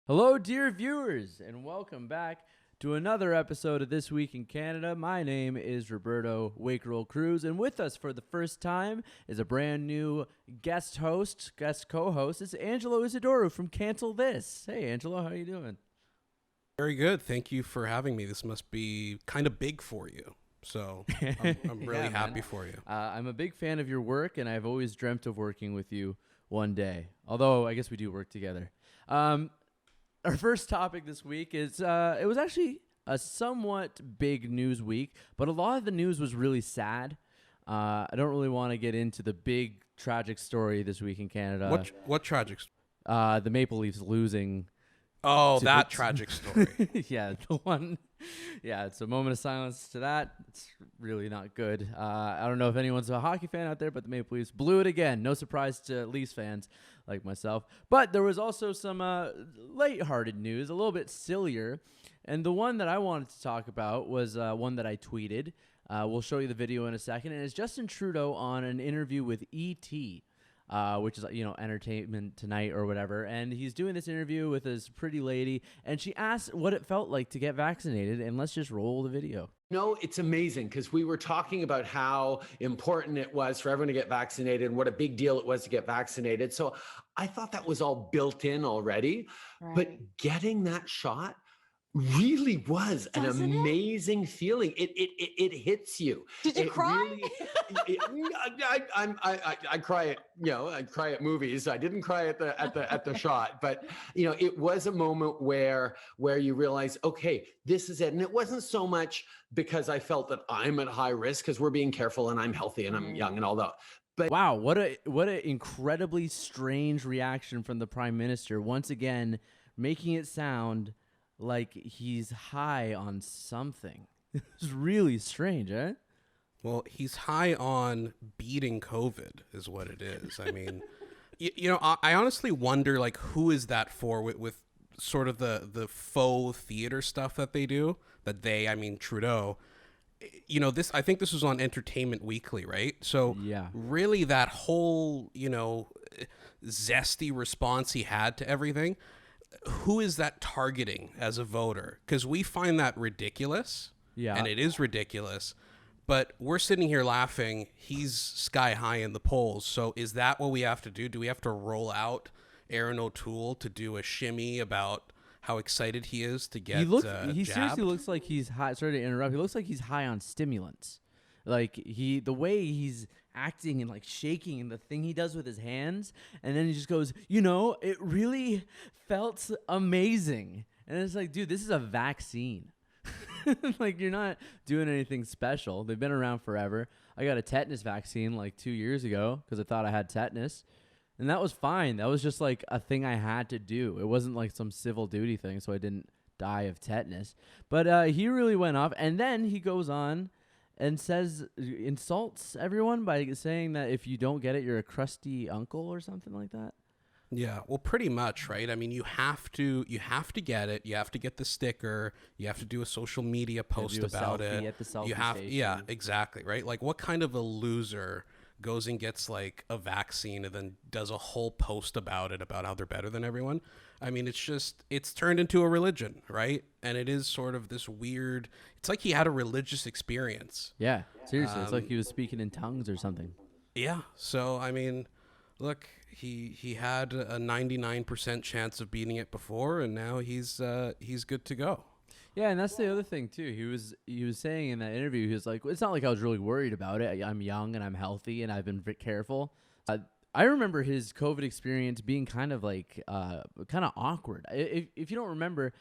Hello, dear viewers, and welcome back to another episode of This Week in Canada. My name is Roberto Wakerell Cruz, and with us for the first time is a brand new guest co-host. It's Angelo Isidorou from Cancel This. Hey, Angelo, how are you doing? Very good. Thank you for having me. This must be kind of big for you. So I'm really happy for you. I'm a big fan of your work, and I've always dreamt of working with you one day. Although I guess we do work together. Our first topic this week is, it was actually a somewhat big news week, but a lot of the news was really sad. I don't really want to get into the big tragic story this week in Canada. What tragic The Maple Leafs losing. Oh, that tragic story. Yeah, the one. Yeah, it's a moment of silence to that. It's really not good. I don't know if anyone's a hockey fan out there, but the Maple Leafs blew it again. No surprise to Leafs fans like myself. But there was also some lighthearted news, a little bit sillier. And the one that I wanted to talk about was one that I tweeted. We'll show you the video in a second. And it's Justin Trudeau on an interview with ET. Which is, Entertainment Tonight or whatever. And he's doing this interview with this pretty lady, and she asked what it felt like to get vaccinated. And let's just roll the video. No, it's amazing because we were talking about how important it was for everyone to get vaccinated and what a big deal it was to get vaccinated. So I thought that was all built in already, but getting that shot really was an amazing feeling. It hits you. Did you cry? I cry at I cry at movies. I didn't cry at the shot, but it was a moment where you realize, okay, this is it. And it wasn't so much because I felt that I'm at high risk because we're being careful and I'm healthy and I'm young and all that. But wow, what an incredibly strange reaction from the Prime Minister. Once again, making it sound like he's high on something. It's really strange, eh? Well, he's high on beating COVID is what it is. I mean, I honestly wonder, like, who is that for with sort of the faux theater stuff that they do? I mean, Trudeau. I think this was on Entertainment Weekly, right? So yeah, really that whole, zesty response he had to everything, who is that targeting as a voter? Because we find that ridiculous. Yeah. And it is ridiculous. But we're sitting here laughing. He's sky high in the polls. So is that what we have to do? Do we have to roll out Aaron O'Toole to do a shimmy about how excited he is to get He seriously looks like he's high. Sorry to interrupt. He looks like he's high on stimulants. Like the way he's acting and like shaking and the thing he does with his hands, and then he just goes, it really felt amazing. And it's like, dude, this is a vaccine. Like, you're not doing anything special. They've been around forever. I got a tetanus vaccine like 2 years ago because I thought I had tetanus, and that was fine. That was just like a thing I had to do. It wasn't like some civil duty thing, so I didn't die of tetanus. But he really went off, and then he goes on and insults everyone by saying that if you don't get it, you're a crusty uncle or something like that. Yeah, well, pretty much, right? I mean, you have to get it. You have to get the sticker. You have to do a social media post about it. At the selfie station. Yeah, exactly, right? Like, what kind of a loser goes and gets like a vaccine and then does a whole post about it, about how they're better than everyone? I mean, it's turned into a religion, right? And it is sort of this weird, it's like he had a religious experience. Yeah, seriously. It's like he was speaking in tongues or something. Yeah. So, I mean, look, he had a 99% chance of beating it before, and now he's good to go. Yeah, and that's the other thing too. He was saying in that interview, he was like, it's not like I was really worried about it. I'm young and I'm healthy and I've been careful. I remember his COVID experience being kind of like kind of awkward. If you don't remember,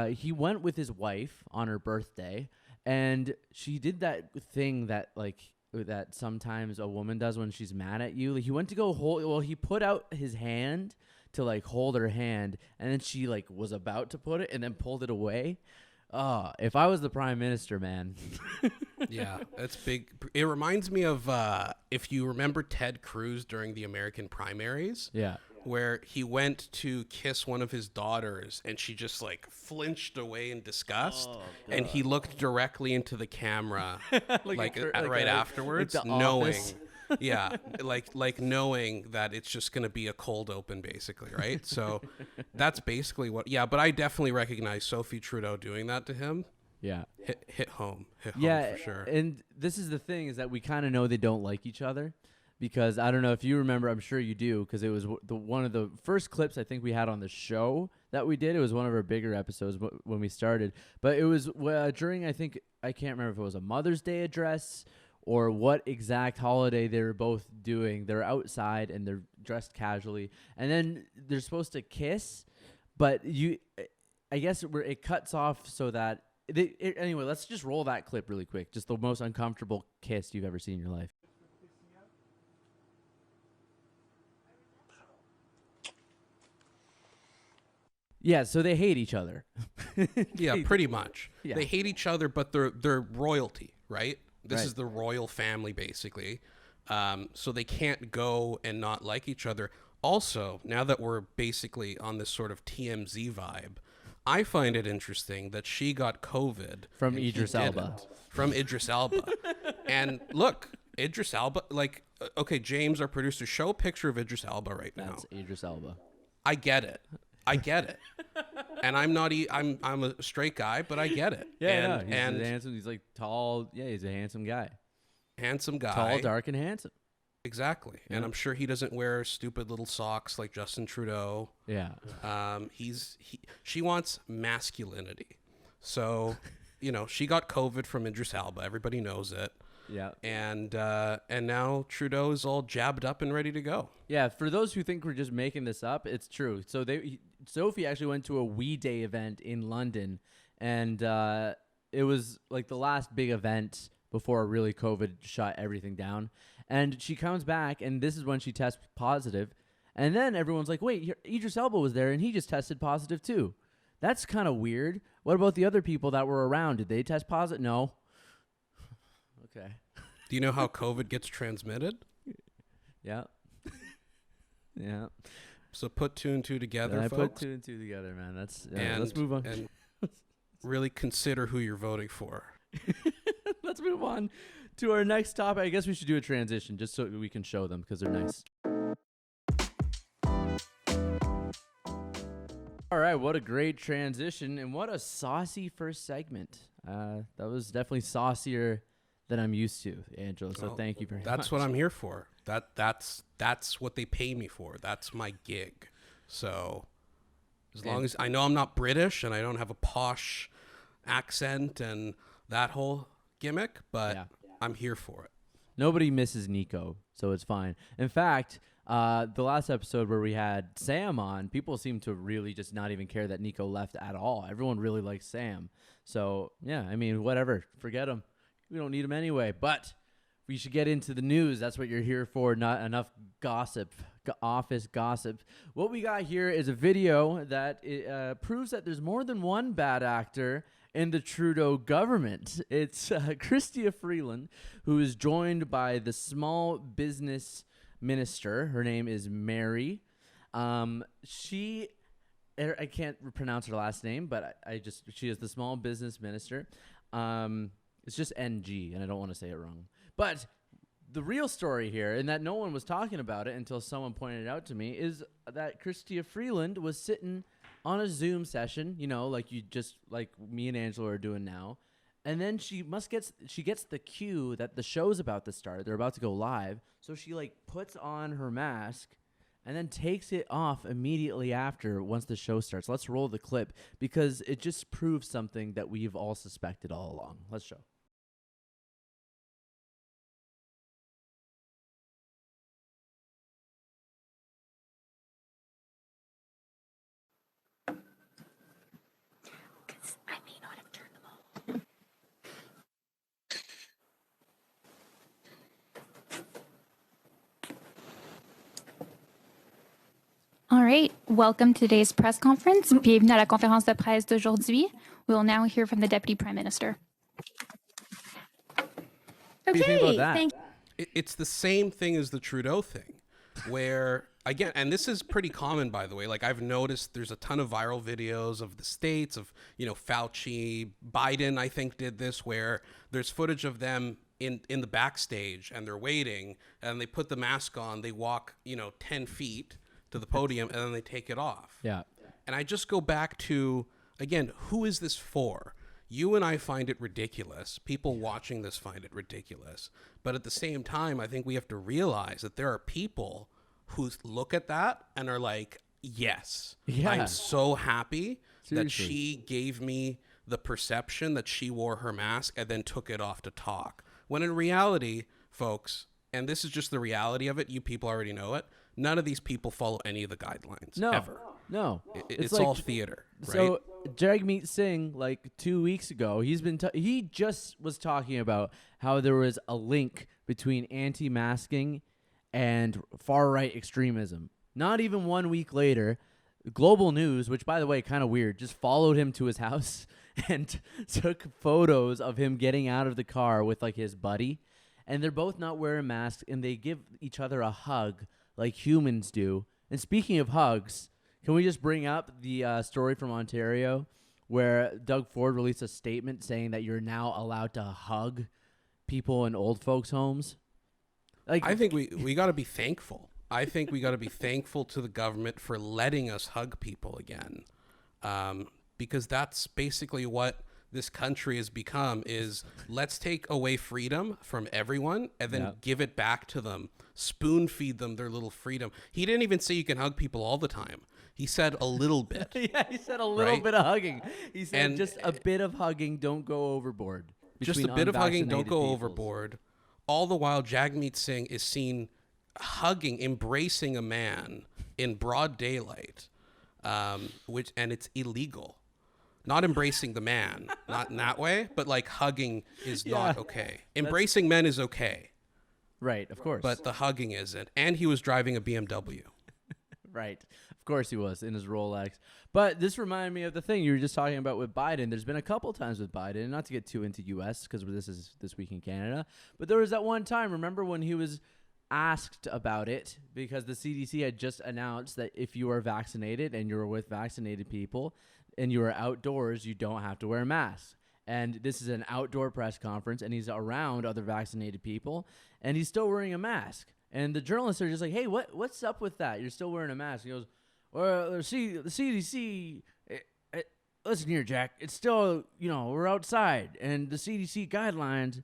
he went with his wife on her birthday, and she did that thing that sometimes a woman does when she's mad at you. Like, he went to go he put out his hand to like hold her hand, and then she like was about to put it and then pulled it away. If I was the Prime Minister, man. Yeah, that's big. It reminds me of if you remember Ted Cruz during the American primaries. Yeah. Where he went to kiss one of his daughters and she just like flinched away in disgust, and he looked directly into the camera right afterwards, knowing Yeah, like knowing that it's just going to be a cold open, basically, right? So that's basically what. Yeah, but I definitely recognize Sophie Trudeau doing that to him. Yeah, hit home for sure. And this is the thing, is that we kind of know they don't like each other, because I don't know if you remember. I'm sure you do, because it was one of the first clips I think we had on the show that we did. It was one of our bigger episodes when we started, but it was during, I can't remember if it was a Mother's Day address or what exact holiday they were both doing. They're outside and they're dressed casually, and then they're supposed to kiss, but I guess it cuts off so that anyway. Let's just roll that clip really quick. Just the most uncomfortable kiss you've ever seen in your life. Yeah, so they hate each other. Yeah, pretty much. Yeah. They hate each other, but they're royalty, right? This is the royal family, basically. So they can't go and not like each other. Also, now that we're basically on this sort of TMZ vibe, I find it interesting that she got COVID from Idris Elba. From Idris Elba. And look, Idris Elba, like, okay, James, our producer, show a picture of Idris Elba right now. That's Idris Elba. I get it. And I'm not. I'm a straight guy, but I get it. Yeah, he's handsome. He's like tall. Yeah, he's a handsome guy. Tall, dark, and handsome. Exactly. Yeah. And I'm sure he doesn't wear stupid little socks like Justin Trudeau. Yeah. She wants masculinity. So, she got COVID from Idris Elba. Everybody knows it. Yeah. And now Trudeau is all jabbed up and ready to go. Yeah, for those who think we're just making this up, it's true. So Sophie actually went to a We Day event in London, and it was like the last big event before really COVID shut everything down. And she comes back, and this is when she tests positive. And then everyone's like, wait, Idris Elba was there, and he just tested positive too. That's kind of weird. What about the other people that were around? Did they test positive? No. Okay. Do you know how COVID gets transmitted? Yeah. Yeah. So put 2 and 2 together, I folks. put 2 and 2 together, man. Let's move on. And really consider who you're voting for. Let's move on to our next topic. I guess we should do a transition just so we can show them because they're nice. All right, what a great transition, and what a saucy first segment. That was definitely saucier than I'm used to, Angelo. So thank you very much. That's what I'm here for. That's what they pay me for. That's my gig. So as long as I know I'm not British and I don't have a posh accent and that whole gimmick, but I'm here for it. Nobody misses Nico, so it's fine. In fact, the last episode where we had Sam on, people seem to really just not even care that Nico left at all. Everyone really likes Sam. So, yeah, I mean, whatever. Forget him. We don't need him anyway. But we should get into the news. That's what you're here for, not enough gossip, office gossip. What we got here is a video that proves that there's more than one bad actor in the Trudeau government. It's Chrystia Freeland, who is joined by the small business minister. Her name is Mary. I can't pronounce her last name, but she is the small business minister. It's just NG, and I don't want to say it wrong. But the real story here, and that no one was talking about it until someone pointed it out to me, is that Chrystia Freeland was sitting on a Zoom session, like me and Angelo are doing now. And then she gets the cue that the show's about to start. They're about to go live. So she puts on her mask and then takes it off immediately after once the show starts. Let's roll the clip because it just proves something that we've all suspected all along. Let's show. I may not have turned them on. All right, welcome to today's press conference. Bienvenue à la conférence de presse d'aujourd'hui. We will now hear from the Deputy Prime Minister. What do you think about that? Thank It's the same thing as the Trudeau thing, where, again, and this is pretty common, by the way. I've noticed there's a ton of viral videos of the States, of, Fauci, Biden, I think, did this, where there's footage of them in the backstage and they're waiting and they put the mask on, they walk, 10 feet to the podium and then they take it off. Yeah. And I just go back to, again, who is this for? You and I find it ridiculous. People watching this find it ridiculous. But at the same time, I think we have to realize that there are people who look at that and are like, yes, I'm so happy that she gave me the perception that she wore her mask and then took it off to talk. When in reality, folks, and this is just the reality of it, you people already know it, none of these people follow any of the guidelines, ever. No. It's like, all theater, right? So Jagmeet Singh, like 2 weeks ago, he just was talking about how there was a link between anti-masking and far-right extremism. Not even 1 week later, Global News, which, by the way, kind of weird, just followed him to his house and took photos of him getting out of the car with, like, his buddy. And they're both not wearing masks, and they give each other a hug like humans do. And speaking of hugs, can we just bring up the story from Ontario where Doug Ford released a statement saying that you're now allowed to hug people in old folks' homes? Like, I think we got to be thankful. I think we got to be thankful to the government for letting us hug people again, because that's basically what this country has become, is let's take away freedom from everyone and then give it back to them, spoon feed them their little freedom. He didn't even say you can hug people all the time. He said a little bit. Yeah, he said a little bit of hugging. He said just a bit of hugging, don't go overboard. Just a bit of hugging, don't go overboard. All the while, Jagmeet Singh is seen hugging, embracing a man in broad daylight, and it's illegal. Not embracing the man, not in that way, but like hugging is not okay. Embracing men is okay. Right, of course. But the hugging isn't. And he was driving a BMW. Right. Of course he was, in his Rolex. But this reminded me of the thing you were just talking about with Biden. There's been a couple times with Biden, not to get too into U.S. because this is This Week in Canada, but there was that one time, remember when he was asked about it because the CDC had just announced that if you are vaccinated and you're with vaccinated people and you are outdoors, you don't have to wear a mask. And this is an outdoor press conference, and he's around other vaccinated people, and he's still wearing a mask. And the journalists are just like, hey, what's up with that? You're still wearing a mask. He goes, well, the CDC, listen here, Jack. It's still, we're outside, and the CDC guidelines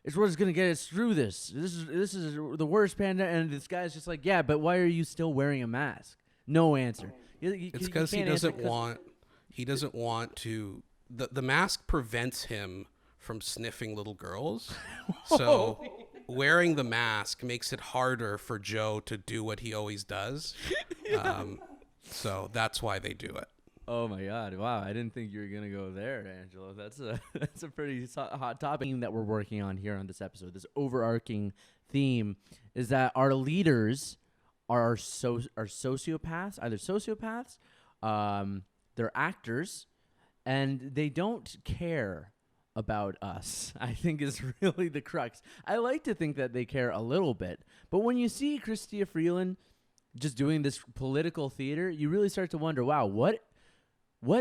is what's going to get us through this. This is the worst pandemic. And this guy's just like, yeah, but why are you still wearing a mask? No answer. It's because he doesn't want to. The mask prevents him from sniffing little girls. So wearing the mask makes it harder for Joe to do what he always does. So that's why they do it. Oh my God! Wow, I didn't think you were gonna go there, Angelo. That's a pretty hot topic that we're working on here on this episode. This overarching theme is that our leaders are sociopaths, either sociopaths, they're actors, and they don't care about us. I think is really the crux. I like to think that they care a little bit, but when you see Chrystia Freeland just doing this political theater, you really start to wonder, wow, what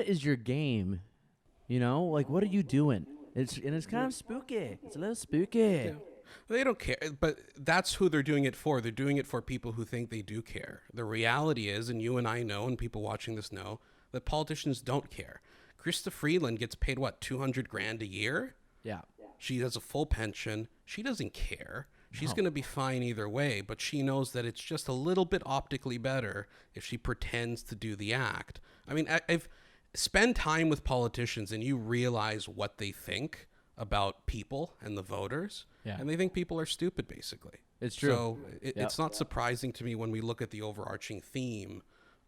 is your game? Like, what are you doing? It's kind of spooky. It's a little spooky. Yeah. They don't care, but that's who they're doing it for. They're doing it for people who think they do care. The reality is, and you and I know, and people watching this know, that politicians don't care. Chrystia Freeland gets paid, $200,000 a year? Yeah. She has a full pension. She doesn't care. She's going to be fine either way, but she knows that it's just a little bit optically better if she pretends to do the act. I mean, I've spent time with politicians and you realize what they think about people and the voters, and they think people are stupid, basically. It's true. So it's not surprising to me when we look at the overarching theme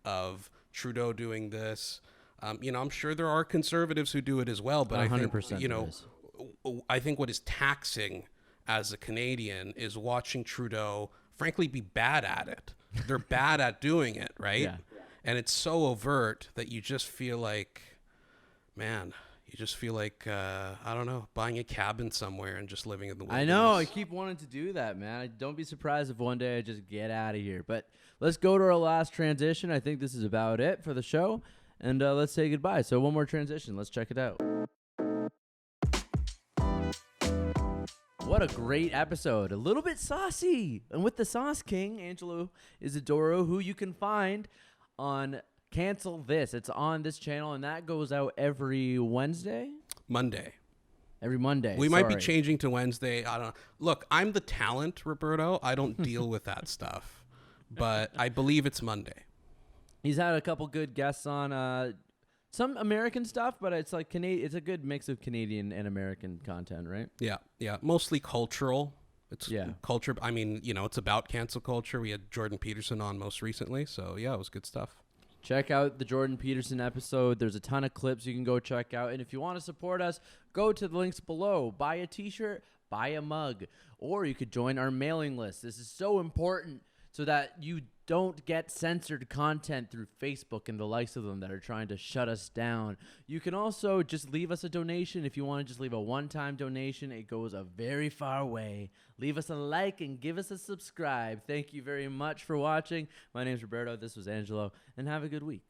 of Trudeau doing this. I'm sure there are conservatives who do it as well, but I think, I think what is taxing as a Canadian is watching Trudeau, frankly, be bad at it. They're bad at doing it, right? Yeah. And it's so overt that you just feel like, I don't know, buying a cabin somewhere and just living in the wilderness. I know. I keep wanting to do that, man. Don't be surprised if one day I just get out of here. But let's go to our last transition. I think this is about it for the show. And let's say goodbye. So one more transition. Let's check it out. What a great episode. A little bit saucy. And with the Sauce King, Angelo Isidorou, who you can find on Cancel This. It's on this channel, and that goes out every Wednesday? Monday. Every Monday. We might be changing to Wednesday. I don't know. Look, I'm the talent, Roberto. I don't deal with that stuff. But I believe it's Monday. He's had a couple good guests on some American stuff, but it's like it's a good mix of Canadian and American content, right? Yeah. Mostly cultural. It's culture. I mean, it's about cancel culture. We had Jordan Peterson on most recently. So, yeah, it was good stuff. Check out the Jordan Peterson episode. There's a ton of clips you can go check out. And if you want to support us, go to the links below. Buy a t-shirt, buy a mug, or you could join our mailing list. This is so important so that you don't get censored content through Facebook and the likes of them that are trying to shut us down. You can also just leave us a donation. If you want to just leave a one-time donation, it goes a very far way. Leave us a like and give us a subscribe. Thank you very much for watching. My name's Roberto. This was Angelo, and have a good week.